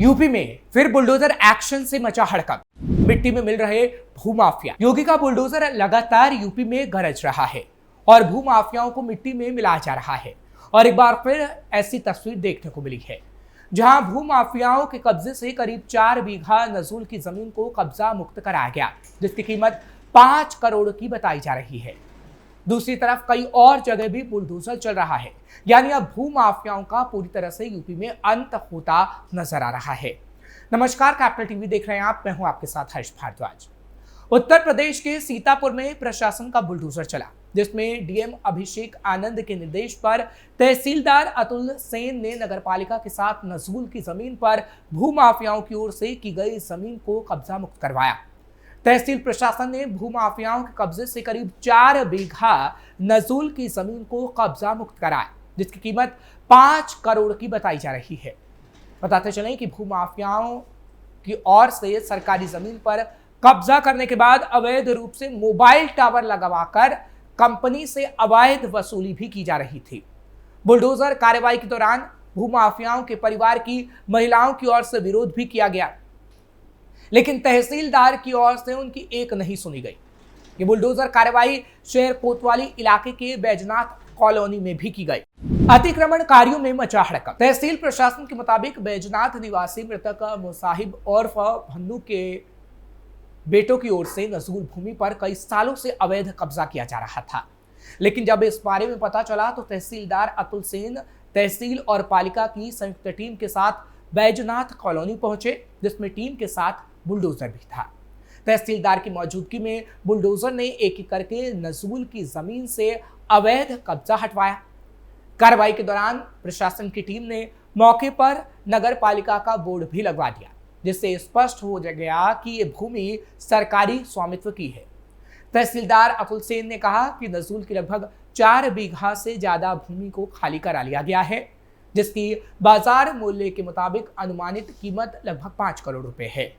UP में फिर bulldozer action से मचा हड़कंप। मिट्टी में मिल रहे भूमाफिया। योगी का बुलडोजर लगातार यूपी में गरज रहा है और भूमाफियाओं को मिट्टी में मिलाया जा रहा है। और एक बार फिर ऐसी तस्वीर देखने को मिली है जहां भूमाफियाओं के कब्जे से करीब 4 बीघा नजूल की जमीन को कब्जा मुक्त कराया गया, जिसकी कीमत 5 करोड़ की बताई जा रही है। दूसरी तरफ कई और जगह भी बुलडोजर चल रहा है, यानी अब भूमाफियाओं का पूरी तरह से यूपी में अंत होता नजर आ रहा है। नमस्कार, कैपिटल टीवी देख रहे हैं आप, मैं हूं आपके साथ हर्ष भारद्वाज। उत्तर प्रदेश के सीतापुर में प्रशासन का बुलडोजर चला, जिसमें डीएम अभिषेक आनंद के निर्देश पर तहसीलदार अतुल सेन ने नगरपालिका के साथ नजूल की जमीन पर भूमाफियाओं की ओर से की गई जमीन को कब्जा मुक्त करवाया। तहसील प्रशासन ने भूमाफियाओं के कब्जे से करीब 4 बीघा नजूल की जमीन को कब्जा मुक्त कराया, जिसकी कीमत 5 करोड़ की बताई जा रही है। बताते चलें कि भूमाफियाओं की ओर से सरकारी जमीन पर कब्जा करने के बाद अवैध रूप से मोबाइल टावर लगवाकर कंपनी से अवैध वसूली भी की जा रही थी। बुलडोजर कार्रवाई के दौरान भूमाफियाओं के परिवार की महिलाओं की ओर से विरोध भी किया गया, लेकिन तहसीलदार की ओर से उनकी एक नहीं सुनी गई। ये बुलडोजर कार्रवाई शहर कोतवाली इलाके के बैजनाथ कॉलोनी में भी की गई। अतिक्रमणकारियों में मचा हड़कंप। तहसील प्रशासन के मुताबिक बैजनाथ निवासी मृतक मुसाहिब और भन्नू के बेटों की ओर से नजूल भूमि पर कई सालों से अवैध कब्जा किया जा रहा था, लेकिन जब इस बारे में पता चला तो तहसीलदार अतुल सेन तहसील और पालिका की संयुक्त टीम के साथ बैजनाथ कॉलोनी पहुंचे, जिसमें टीम के साथ बुलडोजर भी था। तहसीलदार की मौजूदगी में बुलडोजर ने एक एक करके नजूल की जमीन से अवैध कब्जा हटवाया। कार्रवाई के दौरान प्रशासन की टीम ने मौके पर नगर पालिका का बोर्ड भी लगवा दिया, जिससे स्पष्ट हो गया कि ये भूमि सरकारी स्वामित्व की है। तहसीलदार अतुल सेन ने कहा कि नजूल की लगभग 4 बीघा से ज्यादा भूमि को खाली करा लिया गया है, जिसकी बाजार मूल्य के मुताबिक अनुमानित कीमत लगभग 5 करोड़ रुपए है।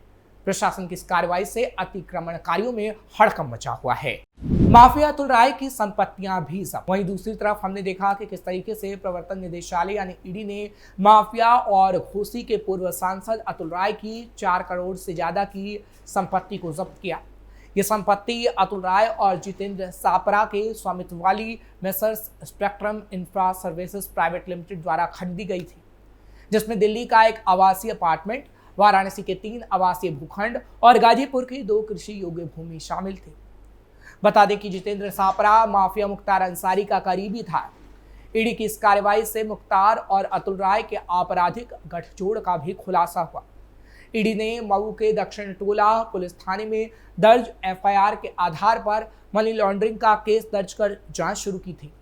प्रशासन की इस कार्रवाई से अतिक्रमणकारियों में हड़कंप मचा हुआ है। माफिया अतुल राय की संपत्तियां भी जब्त। वहीं दूसरी तरफ हमने देखा कि किस तरीके से प्रवर्तन निदेशालय यानी ईडी ने माफिया और घोसी के पूर्व सांसद अतुल राय की 4 करोड़ से ज्यादा की संपत्ति को जब्त किया। ये संपत्ति अतुल राय और जितेंद्र सापरा के स्वामित्व वाली messrs spectrum infra services private limited द्वारा खरीदी गई थी, जिसमें दिल्ली का एक आवासीय अपार्टमेंट, वाराणसी के 3 आवासीय भूखंड और गाजीपुर की 2 कृषि योग्य भूमि शामिल थे। बता दें कि जितेंद्र सापरा माफिया मुख्तार अंसारी का करीबी था। ईडी की इस कार्रवाई से मुख्तार और अतुल राय के आपराधिक गठजोड़ का भी खुलासा हुआ। ईडी ने मऊ के दक्षिण टोला पुलिस थाने में दर्ज एफआईआर के आधार पर मनी लॉन्ड्रिंग का केस दर्ज कर जांच शुरू की थी।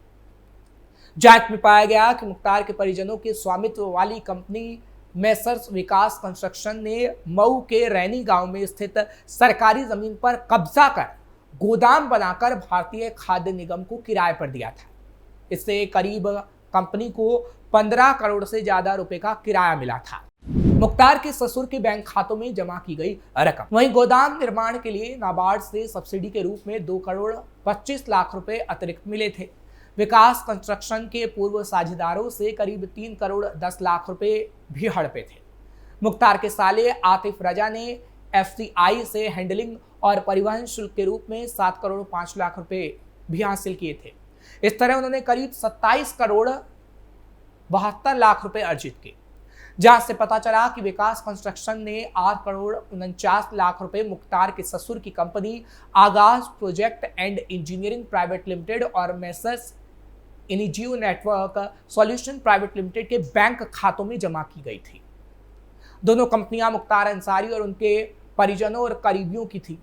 जांच में पाया गया कि मुख्तार के परिजनों के स्वामित्व वाली कंपनी मेसर्स विकास कंस्ट्रक्शन ने मऊ के रैनी गांव में स्थित सरकारी जमीन पर कब्जा कर गोदाम बनाकर भारतीय खाद्य निगम को किराए पर दिया था। इससे करीब कंपनी को 15 करोड़ से ज्यादा रुपए का किराया मिला था। मुख्तार के ससुर के बैंक खातों में जमा की गई रकम। वहीं गोदाम निर्माण के लिए नाबार्ड से सब्सिडी के रूप में 2 करोड़ 25 लाख रुपए अतिरिक्त मिले थे। विकास कंस्ट्रक्शन के पूर्व साझेदारों से करीब 3 करोड़ 10 लाख रुपए भी हड़पे थे। मुख्तार के साले आतिफ रजा ने एफसीआई से हैंडलिंग और परिवहन शुल्क के रूप में 7 करोड़ 5 लाख रुपए भी हासिल किए थे। इस तरह उन्होंने करीब 27 करोड़ 72 लाख रुपए अर्जित किए। जांच से पता चला कि विकास कंस्ट्रक्शन ने 8 करोड़ 49 लाख रुपए मुख्तार के ससुर की company Aagaz project and engineering private limited और messrs Inizio network solution private limited के बैंक खातों में जमा की गई थी। दोनों कंपनियां मुख्तार अंसारी और उनके परिजनों और करीबियों की थी।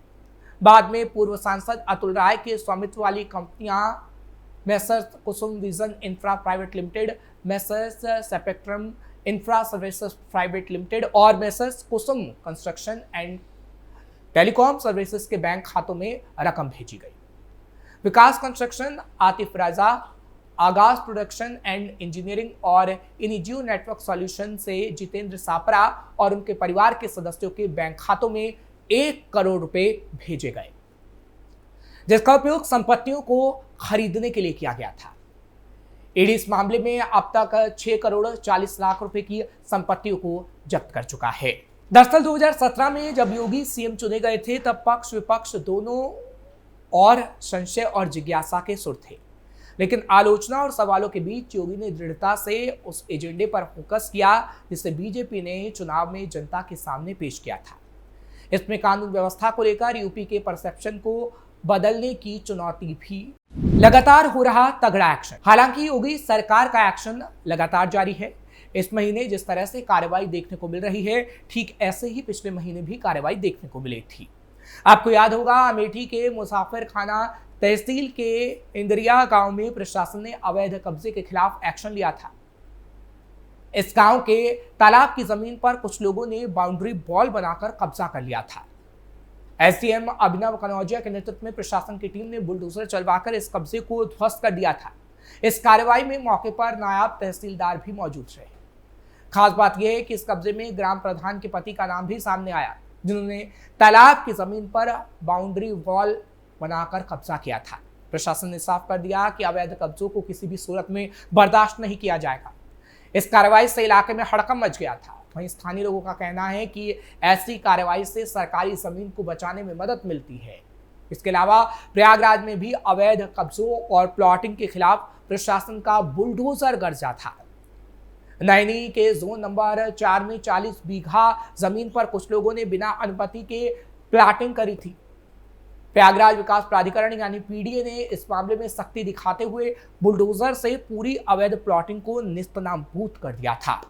बाद में पूर्व सांसद अतुल राय के स्वामित्व वाली कंपनियां messrs Kusum vision infra private limited, messrs spectrum infra services private limited और messrs Kusum construction and telecom services के बैंक खातों में रकम भेजी गई। विकास कंस्ट्रक्शन, आतिफ रजा, आगाज प्रोडक्शन एंड इंजीनियरिंग और इनिजियो नेटवर्क सॉल्यूशन से जितेंद्र सापरा और उनके परिवार के सदस्यों के बैंक खातों में 1 करोड़ रुपए भेजे गए, जिसका उपयोग संपत्तियों को खरीदने के लिए किया गया था। ईडी इस मामले में अब तक 6 करोड़ 40 लाख रुपए की संपत्तियों को जब्त कर चुका है। दरअसल 2017 में जब योगी सीएम चुने गए थे तब पक्ष विपक्ष दोनों और संशय और जिज्ञासा के सुर थे, लेकिन आलोचना और सवालों के बीच योगी ने दृढ़ता से उस एजेंडे पर फोकस किया जिसे बीजेपी ने चुनाव में जनता के सामने पेश किया था। इसमें कानून व्यवस्था को लेकर यूपी के परसेप्शन को बदलने की चुनौती भी। लगातार हो रहा तगड़ा एक्शन। हालांकि योगी सरकार का एक्शन लगातार जारी है। इस महीने जिस तरह से कार्रवाई देखने को मिल रही है, ठीक ऐसे ही पिछले महीने भी कार्रवाई देखने को मिली थी। आपको याद होगा, अमेठी के मुसाफिर खाना तहसील के इंदरिया गांव में प्रशासन ने अवैध कब्जे के खिलाफ एक्शन लिया था। इस गांव के तालाब की जमीन पर कुछ लोगों ने बाउंड्री वॉल बनाकर कब्जा कर लिया था। एसडीएम अभिनव कनौजिया के नेतृत्व में प्रशासन की टीम ने बुलडोजर चलवाकर इस कब्जे को ध्वस्त कर दिया था। इस कार्रवाई में मौके पर नायब तहसीलदार भी मौजूद रहे। खास बात यह है कि इस कब्जे में ग्राम प्रधान के पति का नाम भी सामने आया, जिन्होंने तालाब की जमीन पर बाउंड्री वॉल बनाकर कब्जा किया था। प्रशासन ने साफ कर दिया कि अवैध कब्जों को किसी भी सूरत में बर्दाश्त नहीं किया जाएगा। इस कार्रवाई से इलाके में हड़कंप मच गया था। वहीं स्थानीय लोगों का कहना है कि ऐसी कार्रवाई से सरकारी जमीन को बचाने में मदद मिलती है। इसके अलावा प्रयागराज में भी अवैध कब्जों और प्लॉटिंग के खिलाफ प्रशासन का बुलडोजर गरजा था। नैनी के जोन नंबर 4 में 40 बीघा जमीन पर कुछ लोगों ने बिना अनुमति के प्लॉटिंग करी थी। प्रयागराज विकास प्राधिकरण यानी पीडीए ने इस मामले में सख्ती दिखाते हुए बुलडोजर से पूरी अवैध प्लॉटिंग को निस्तनाबूद कर दिया था।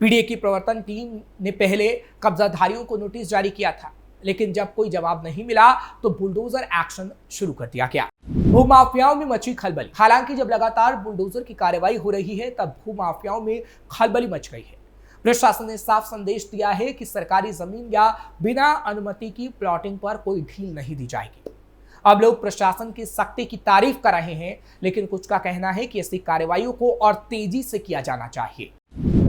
पीडीए की प्रवर्तन टीम ने पहले कब्जाधारियों को नोटिस जारी किया था, लेकिन जब कोई जवाब नहीं मिला तो बुलडोजर एक्शन शुरू कर दिया गया। भूमाफियाओं में मची खलबली। हालांकि जब लगातार बुलडोजर की कार्रवाई हो रही है तब भूमाफियाओं में खलबली मच गई है। प्रशासन ने साफ संदेश दिया है कि सरकारी जमीन या बिना अनुमति की प्लॉटिंग पर कोई ढील नहीं दी जाएगी। अब लोग प्रशासन की सख्ती की तारीफ कर रहे हैं, लेकिन कुछ का कहना है कि ऐसी कार्रवाइयों को और तेजी से किया जाना चाहिए।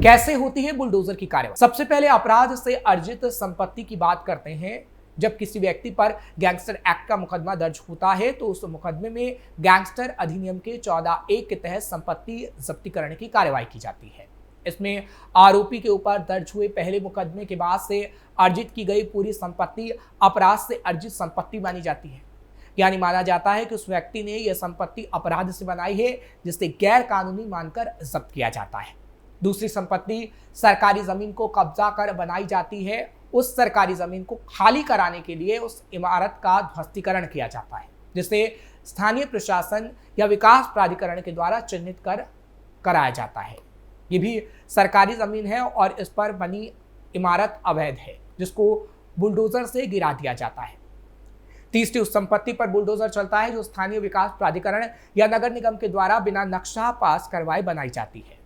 कैसे होती है बुलडोजर की कार्रवाई? सबसे पहले अपराध से अर्जित संपत्ति की बात करते हैं। जब किसी व्यक्ति पर गैंगस्टर एक्ट का मुकदमा दर्ज होता है तो उस मुकदमे में गैंगस्टर अधिनियम के 14(1) के तहत संपत्ति जब्ती करने की कार्रवाई की जाती है। इसमें आरोपी के ऊपर दर्ज हुए पहले मुकदमे के बाद से अर्जित की गई पूरी संपत्ति अपराध से अर्जित संपत्ति मानी जाती है। यानी माना जाता है कि उस व्यक्ति ने यह संपत्ति अपराध से बनाई है, जिसे गैर कानूनी मानकर जब्त किया जाता है। दूसरी संपत्ति सरकारी जमीन को कब्जा कर बनाई जाती है। उस सरकारी जमीन को खाली कराने के लिए उस इमारत का ध्वस्तीकरण किया जाता है, जिसे स्थानीय प्रशासन या विकास प्राधिकरण के द्वारा चिन्हित कर कराया जाता है। ये भी सरकारी जमीन है और इस पर बनी इमारत अवैध है, जिसको बुलडोजर से गिरा दिया जाता है। तीसरी उस संपत्ति पर बुलडोजर चलता है जो स्थानीय विकास प्राधिकरण या नगर निगम के द्वारा बिना नक्शा पास करवाए बनाई जाती है।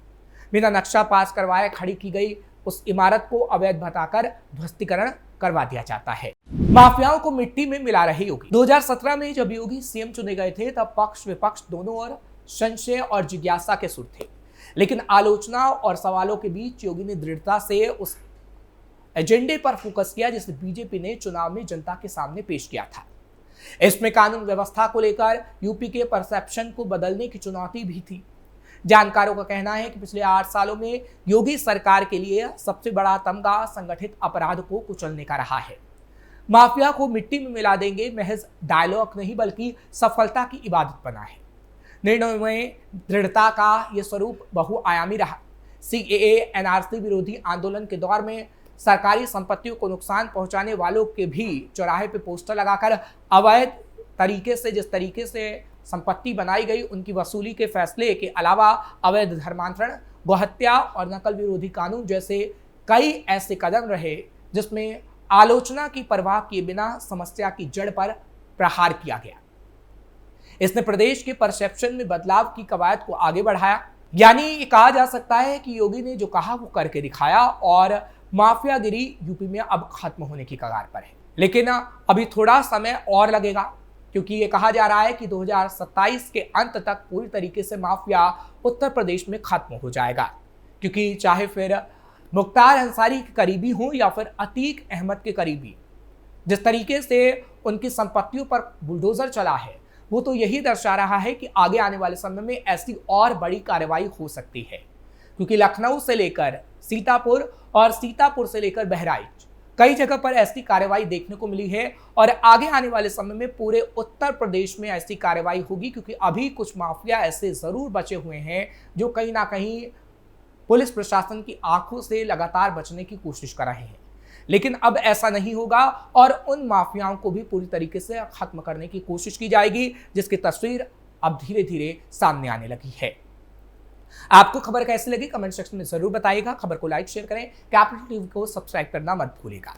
बिना नक्शा पास करवाए खड़ी की गई उस इमारत को अवैध बताकर ध्वस्तीकरण करवा दिया जाता है। माफियाओं को मिट्टी में मिला रहे योगी। 2017 में जब योगी सीएम चुने गए थे तब पक्ष विपक्ष दोनों ओर संशय और जिज्ञासा के सुर थे, लेकिन आलोचना और सवालों के बीच योगी ने दृढ़ता से उस एजेंडे पर फोकस किया जिसे बीजेपी ने चुनाव में जनता के सामने पेश किया था। इसमें कानून व्यवस्था को लेकर यूपी के परसेप्शन को बदलने की चुनौती भी थी। जानकारों का कहना है कि पिछले 8 सालों में योगी सरकार के लिए सबसे बड़ा तमगा संगठित अपराध को कुचलने का रहा है। माफिया को मिट्टी में मिला देंगे महज डायलॉग नहीं बल्कि सफलता की इबादत बना है। निर्णय में दृढ़ता का यह स्वरूप बहुआयामी रहा। सीएए एनआरसी विरोधी आंदोलन के दौर में सरकारी संपत्तियों को नुकसान पहुंचाने वालों के भी चौराहे पे पोस्टर लगाकर अवैध तरीके से जिस तरीके से संपत्ति बनाई गई उनकी वसूली के फैसले के अलावा अवैध धर्मांतरण, गोहत्या और नकल विरोधी कानून जैसे कई ऐसे कदम रहे जिसमें आलोचना की परवाह किए बिना समस्या की जड़ पर प्रहार किया गया। इसने प्रदेश के परसेप्शन में बदलाव की कवायद को आगे बढ़ाया। यानी ये कहा जा सकता है कि योगी ने जो कहा वो करके दिखाया और माफियागिरी यूपी में अब खत्म होने की कगार पर है। लेकिन अभी थोड़ा समय और लगेगा, क्योंकि ये कहा जा रहा है कि 2027 के अंत तक पूरी तरीके से माफिया उत्तर प्रदेश में खत्म हो जाएगा। क्योंकि चाहे फिर मुख्तार अंसारी के करीबी हों या फिर अतीक अहमद के करीबी, जिस तरीके से उनकी संपत्तियों पर बुलडोजर चला है वो तो यही दर्शा रहा है कि आगे आने वाले समय में ऐसी और बड़ी कार्रवाई हो सकती है, क्योंकि लखनऊ से लेकर सीतापुर और सीतापुर से लेकर बहराइच कई जगह पर ऐसी कार्रवाई देखने को मिली है और आगे आने वाले समय में पूरे उत्तर प्रदेश में ऐसी कार्रवाई होगी, क्योंकि अभी कुछ माफिया ऐसे जरूर बचे हुए हैं जो कहीं ना कहीं पुलिस प्रशासन की आंखों से लगातार बचने की कोशिश कर रहे हैं। लेकिन अब ऐसा नहीं होगा और उन माफियाओं को भी पूरी तरीके से खत्म करने की कोशिश की जाएगी, जिसकी तस्वीर अब धीरे धीरे सामने आने लगी है। आपको खबर कैसी लगी कमेंट सेक्शन में जरूर बताइएगा। खबर को लाइक शेयर करें, कैपिटल टीवी को सब्सक्राइब करना मत भूलिएगा।